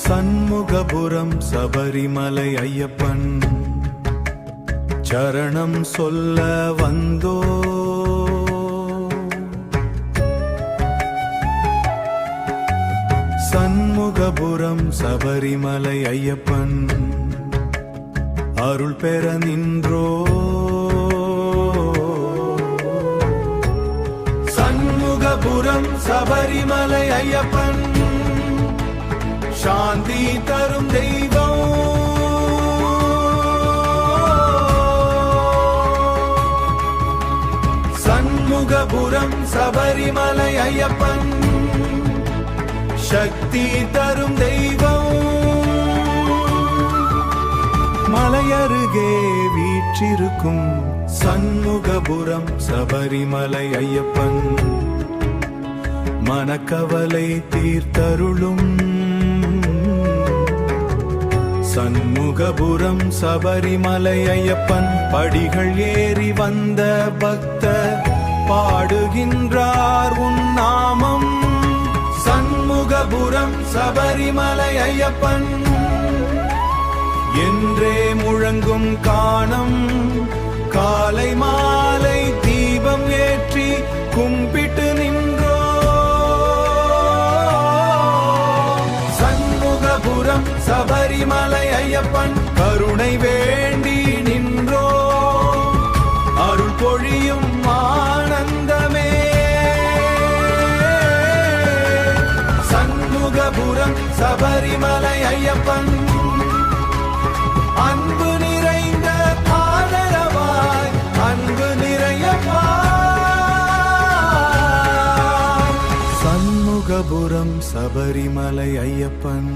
சண்முகபுரம் சபரிமலை ஐயப்பன் சரணம் சொல்ல வந்தோ. சண்முகபுரம் சபரிமலை ஐயப்பன் அருள் பெற நின்றோ. சண்முகபுரம் சபரிமலை ஐயப்பன் சாந்தி தரும் தெய்வம். சண்முகபுரம் சபரிமலை ஐயப்பன் சக்தி தரும் தெய்வம். மலையருகே வீற்றிருக்கும் சண்முகபுரம் சபரிமலை ஐயப்பன் மனக்கவலை தீர்த்தருளும். சண்முகபுரம் சபரிமலை ஐயப்பன் படிகள் ஏறி வந்த பக்தர் பாடுகின்றார் உன் நாமம். சண்முகபுரம் சபரிமலை ஐயப்பன் என்றே முழங்கும் காணம். காலை மாலை தீபம் ஏற்றி கும்பிட்டு நின்றோ. சண்முகபுரம் சபரிமலை ஐயப்பன் கருணை வேண்டி நின்றோ. அருள் பொழியும் ஆனந்தமே. சண்முகபுரம் சபரிமலை ஐயப்பன் அன்பு நிறைந்த ஆதரவாய் அன்பு நிறையப்பாய். சண்முகபுரம் சபரிமலை ஐயப்பன்